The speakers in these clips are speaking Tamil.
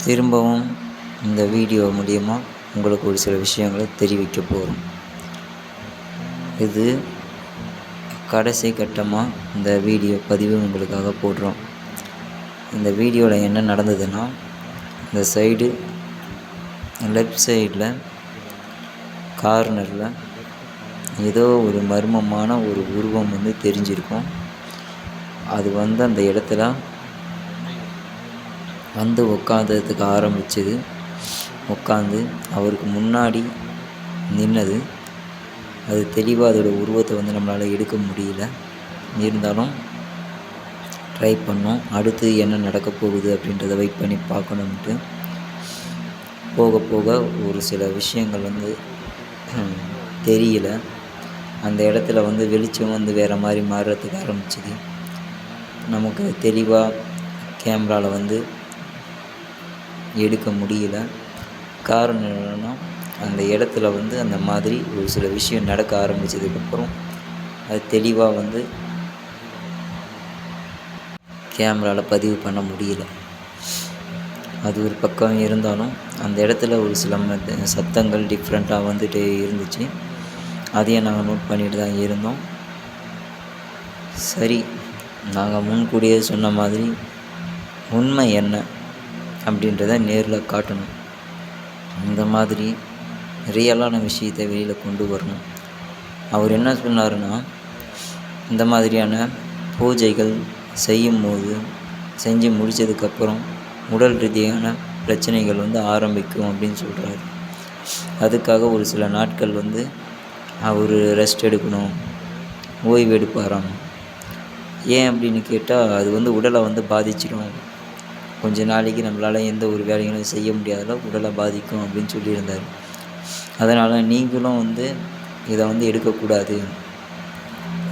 திரும்பவும் இந்த வீடியோ மூலிமா உங்களுக்கு ஒரு சில விஷயங்களை தெரிவிக்க போகிறோம். இது கடைசி கட்டமாக இந்த வீடியோ பதிவு உங்களுக்காக போடுறோம். இந்த வீடியோவில் என்ன நடந்ததுன்னா, இந்த சைடு லெஃப்ட் சைடில் கார்னரில் ஏதோ ஒரு மர்மமான ஒரு உருவம் தெரிஞ்சிருக்கும். அது அந்த இடத்துல உட்காந்ததுக்கு ஆரம்பிச்சது. உட்காந்து அவருக்கு முன்னாடி நின்னது. அது தெளிவாக அதோட உருவத்தை நம்மளால் எடுக்க முடியல. இருந்தாலும் ட்ரை பண்ணோம். அடுத்து என்ன நடக்க போகுது அப்படின்றத வெயிட் பண்ணி பார்க்கணுன்ட்டு போக போக ஒரு சில விஷயங்கள் தெரியல. அந்த இடத்துல வெளிச்சம் வேறு மாதிரி மாறுறதுக்கு ஆரம்பிச்சிது. நமக்கு தெளிவாக கேமராவில் எடுக்க முடியல. காரணம் என்னென்னா, அந்த இடத்துல அந்த மாதிரி ஒரு சில விஷயம் நடக்க ஆரம்பித்ததுக்கப்புறம் அது தெளிவாக கேமராவில் பதிவு பண்ண முடியல. அது ஒரு பக்கம் இருந்தாலும் அந்த இடத்துல ஒரு சில சத்தங்கள் டிஃப்ரெண்ட்டாக இருந்துச்சு. அதையும் நாங்கள் நோட் பண்ணிட்டு தான் இருந்தோம். சரி, நாங்கள் முன்கூடியே சொன்ன மாதிரி உண்மை என்ன அப்படின்றத நேரில் காட்டணும். இந்த மாதிரி ரியலான விஷயத்தை வெளியில் கொண்டு வரணும். அவர் என்ன சொன்னார்னா, இந்த மாதிரியான பூஜைகள் செஞ்சு முடித்ததுக்கப்புறம் உடல் ரீதியான பிரச்சனைகள் ஆரம்பிக்கும் அப்படின்னு சொல்கிறாரு. அதுக்காக ஒரு சில நாட்கள் அவர் ரெஸ்ட் எடுக்கணும், ஓய்வு எடுப்பாராம். ஏன் அப்படின்னு கேட்டால், அது உடலை பாதிச்சிடும். கொஞ்ச நாளைக்கு நம்மளால் எந்த ஒரு வேலைகளும் செய்ய முடியாத உடலை பாதிக்கும் அப்படின்னு சொல்லியிருந்தார். அதனால் நீங்களும் இதை எடுக்கக்கூடாது,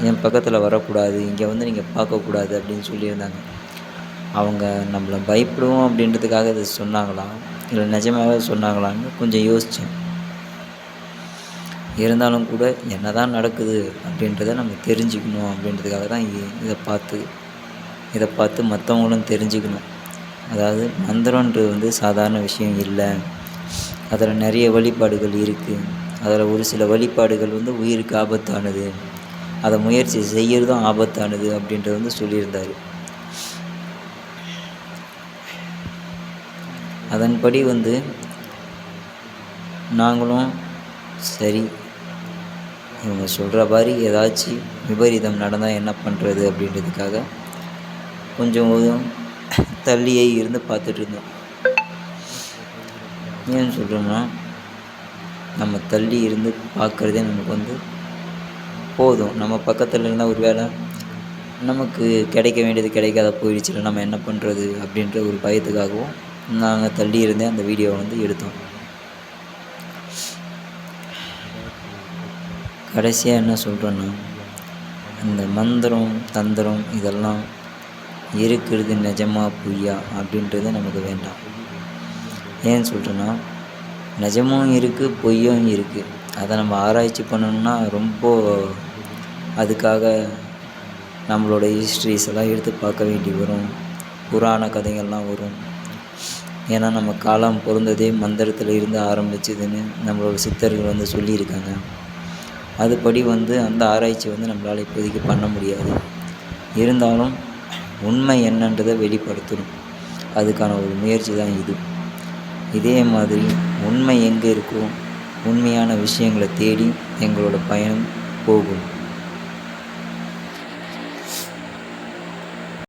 என் பக்கத்தில் வரக்கூடாது, இங்கே நீங்கள் பார்க்கக்கூடாது அப்படின்னு சொல்லியிருந்தாங்க. அவங்க நம்மளை பயப்படுவோம் அப்படின்றதுக்காக இதை சொன்னாங்களா, இல்லை நிஜமாகவே சொன்னாங்களான்னு கொஞ்சம் யோசித்தேன். இருந்தாலும் கூட என்ன தான் நடக்குது அப்படின்றத நம்ம தெரிஞ்சுக்கணும் அப்படின்றதுக்காக தான் இதை பார்த்து மற்றவங்களும் தெரிஞ்சுக்கணும். அதாவது மந்திரன்றது சாதாரண விஷயம் இல்லை. அதில் நிறைய வழிபாடுகள் இருக்குது. அதில் ஒரு சில வழிபாடுகள் உயிருக்கு ஆபத்தானது, அதை முயற்சி செய்கிறதும் ஆபத்தானது அப்படின்றது சொல்லியிருந்தார். அதன்படி நாங்களும் சரி, இவங்க சொல்கிற மாதிரி ஏதாச்சும் விபரீதம் நடந்தால் என்ன பண்ணுறது அப்படின்றதுக்காக கொஞ்சம் தள்ளியே இருந்து பார்த்துட்டு இருந்தோம். ஏன்னு சொல்கிறோம்னா, நம்ம தள்ளி இருந்து பார்க்குறதே நமக்கு போதும். நம்ம பக்கத்தில் இருந்தால் ஒரு வேளை நமக்கு கிடைக்க வேண்டியது கிடைக்காத போயிடுச்சுல, நம்ம என்ன பண்ணுறது அப்படின்ற ஒரு பயத்துக்காகவும் நாங்கள் தள்ளி இருந்தே அந்த வீடியோவை எடுத்தோம். கடைசியாக என்ன சொல்கிறோன்னா, இந்த மந்திரம் தந்திரம் இதெல்லாம் இருக்கிறது நிஜமா பொய்யா அப்படின்றது நமக்கு வேண்டாம். ஏன்னு சொல்கிறேன்னா, நிஜமும் இருக்குது, பொய்யும் இருக்குது. அதை நம்ம ஆராய்ச்சி பண்ணணும்னா ரொம்ப அதுக்காக நம்மளோட ஹிஸ்ட்ரிஸ் எல்லாம் எடுத்து பார்க்க வேண்டி வரும். புராண கதைகள்லாம் வரும். ஏன்னா நம்ம காலம் பொருந்ததே மந்திரத்தில் இருந்து ஆரம்பிச்சதுன்னு நம்மளோட சித்தர்கள் சொல்லியிருக்காங்க. அதுபடி அந்த ஆராய்ச்சி நம்மளால் இப்போதைக்கு பண்ண முடியாது. இருந்தாலும் உண்மை என்னன்றதை வெளிப்படுத்தணும். அதுக்கான ஒரு முயற்சி தான் இது. இதே மாதிரி உண்மை எங்கே இருக்கோ உண்மையான விஷயங்களை தேடி எங்களோட பயணம் போகும்.